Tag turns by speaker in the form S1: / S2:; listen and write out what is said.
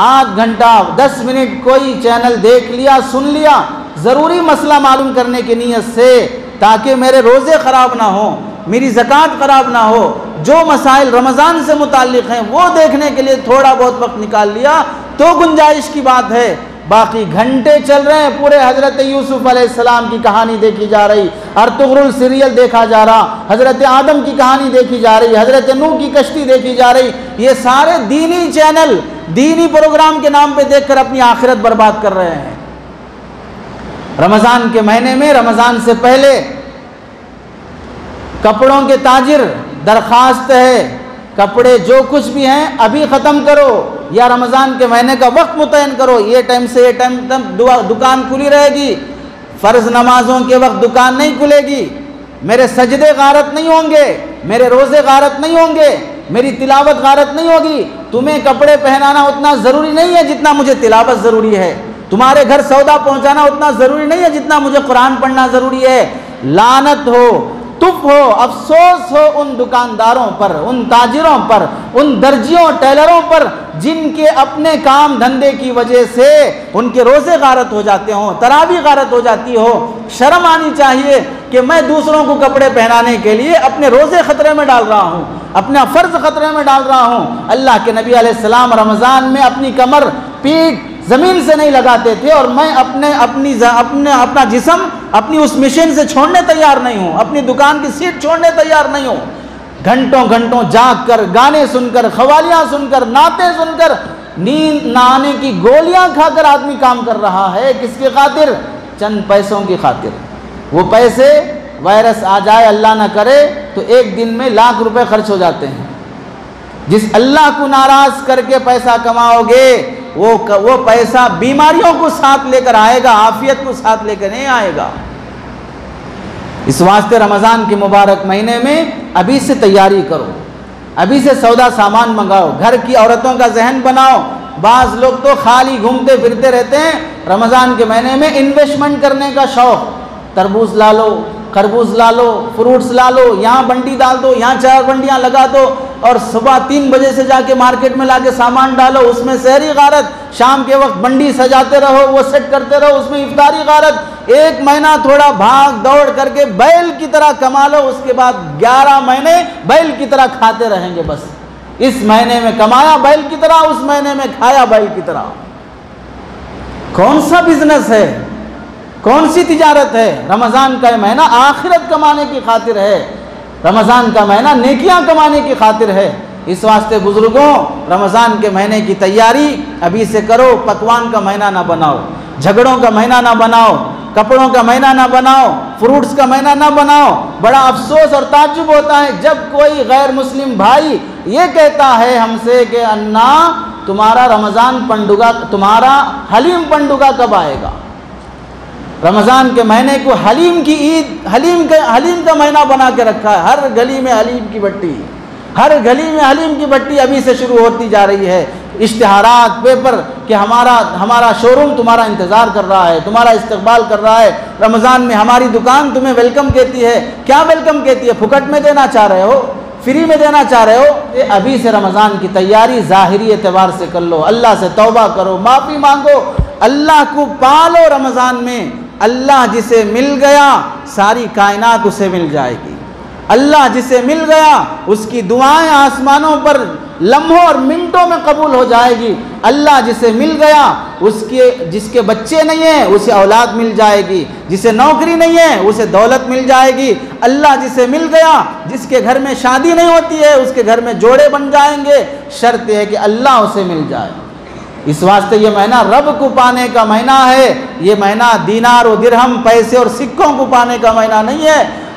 S1: आध घंटा 10 मिनट कोई चैनल देख लिया, सुन लिया, ज़रूरी मसला मालूम करने की नीयत से, ताकि मेरे रोज़े ख़राब ना हो, मेरी ज़कात ख़राब ना हो, जो मसाइल रमज़ान से मुताल्लिक़ हैं वो देखने के लिए थोड़ा बहुत वक्त निकाल लिया तो गुंजाइश की बात है। बाकी घंटे चल रहे हैं, पूरे हज़रत यूसुफ़ अलैहिस्सलाम की कहानी देखी जा रही, अर्तुगरुल सीरियल देखा जा रहा, हज़रत आदम की कहानी देखी जा रही, हज़रत नूह की कश्ती देखी जा रही। ये सारे दीनी चैनल दीनी प्रोग्राम के नाम पे देखकर अपनी आखिरत बर्बाद कर रहे हैं। रमज़ान के महीने में, रमज़ान से पहले कपड़ों के ताजिर, दरख्वास्त है, कपड़े जो कुछ भी हैं अभी ख़त्म करो, या रमज़ान के महीने का वक्त मुतयन करो, ये टाइम से ये टाइम तक दुकान खुली रहेगी, फ़र्ज़ नमाज़ों के वक्त दुकान नहीं खुलेगी, मेरे सजदे गारत नहीं होंगे, मेरे रोज़े गारत नहीं होंगे, मेरी तिलावत गारत नहीं होगी। तुम्हें कपड़े पहनाना उतना ज़रूरी नहीं है जितना मुझे तिलावत ज़रूरी है, तुम्हारे घर सौदा पहुँचाना उतना ज़रूरी नहीं है जितना मुझे कुरान पढ़ना ज़रूरी है। लानत हो, तुफ हो, अफसोस हो उन दुकानदारों पर, उन ताजिरों पर, उन दर्जियों टेलरों पर जिनके अपने काम धंधे की वजह से उनके रोज़े गारत हो जाते हों, तरावी गारत हो जाती हो। शर्म आनी चाहिए कि मैं दूसरों को कपड़े पहनाने के लिए अपने रोज़े ख़तरे में डाल रहा हूँ, अपना फ़र्ज़ ख़तरे में डाल रहा हूँ। अल्लाह के नबी अलैहिस्सलाम रमज़ान में अपनी कमर, पीठ ज़मीन से नहीं लगाते थे, और मैं अपना जिस्म अपनी उस मिशन से छोड़ने तैयार नहीं हूँ, अपनी दुकान की सीट छोड़ने तैयार नहीं हूँ। घंटों घंटों जाग कर, गाने सुनकर, खवालियाँ सुनकर, नाते सुनकर, नींद ना आने की गोलियाँ खाकर आदमी काम कर रहा है। किसकी खातिर? चंद पैसों की खातिर। वो पैसे वायरस आ जाए, अल्लाह ना करे, तो एक दिन में लाख रुपए खर्च हो जाते हैं। जिस अल्लाह को नाराज़ करके पैसा कमाओगे वो पैसा बीमारियों को साथ लेकर आएगा, आफियत को साथ लेकर नहीं आएगा। इस वास्ते रमज़ान के मुबारक महीने में अभी से तैयारी करो, अभी से सौदा सामान मंगाओ, घर की औरतों का जहन बनाओ। बाज़ लोग तो खाली घूमते फिरते रहते हैं, रमज़ान के महीने में इन्वेस्टमेंट करने का शौक़, तरबूज ला लो, खरबूज ला लो, फ्रूट्स ला लो, यहाँ बंडी डाल दो, यहाँ 4 बंडियाँ लगा दो, और सुबह 3 बजे से जाके मार्केट में लाके सामान डालो, उसमें सहरी गारत, शाम के वक्त बंडी सजाते रहो, वो सेट करते रहो, उसमें इफ्तारी गारत। 1 महीना थोड़ा भाग दौड़ करके बैल की तरह कमा लो, उसके बाद 11 महीने बैल की तरह खाते रहेंगे। बस इस महीने में कमाया बैल की तरह, उस महीने में खाया बैल की तरह। कौन सा बिजनेस है, कौन सी तिजारत है? रमज़ान का महीना आखिरत कमाने की खातिर है, रमज़ान का महीना नेकियां कमाने की खातिर है। इस वास्ते बुजुर्गों, रमज़ान के महीने की तैयारी अभी से करो। पकवान का महीना ना बनाओ, झगड़ों का महीना ना बनाओ, कपड़ों का महीना ना बनाओ, फ्रूट्स का महीना ना बनाओ। बड़ा अफसोस और ताज्जुब होता है जब कोई गैर मुस्लिम भाई ये कहता है हमसे कि अन्ना तुम्हारा रमज़ान पंडुगा, तुम्हारा हलीम पंडुगा कब आएगा? रमज़ान के महीने को हलीम की ईद, हलीम का महीना बना के रखा है। हर गली में हलीम की भट्टी, हर गली में हलीम की भट्टी अभी से शुरू होती जा रही है। इश्तिहारात, पेपर कि हमारा शोरूम तुम्हारा इंतज़ार कर रहा है, तुम्हारा इस्तकबाल कर रहा है। रमज़ान में हमारी दुकान तुम्हें वेलकम कहती है। क्या वेलकम कहती है? फुकट में देना चाह रहे हो, फ्री में देना चाह रहे हो? ये अभी से रमज़ान की तैयारी ज़ाहिरी एतबार से कर लो। अल्लाह से तौबा करो, माफ़ी मांगो, अल्लाह को पालो। रमज़ान में अल्लाह जिसे मिल गया सारी कायनात उसे मिल जाएगी। अल्लाह जिसे मिल गया उसकी दुआएं आसमानों पर लम्हों और मिनटों में कबूल हो जाएगी। अल्लाह जिसे मिल गया जिसके बच्चे नहीं हैं उसे औलाद मिल जाएगी, जिसे नौकरी नहीं है उसे दौलत मिल जाएगी। अल्लाह जिसे मिल गया, जिसके घर में शादी नहीं होती है उसके घर में जोड़े बन जाएंगे। शर्त है कि अल्लाह उसे मिल जाए। इस वास्ते ये महीना रब को पाने का महीना है। ये महीना दीनार और दिरहम, पैसे और सिक्कों को पाने का महीना नहीं है।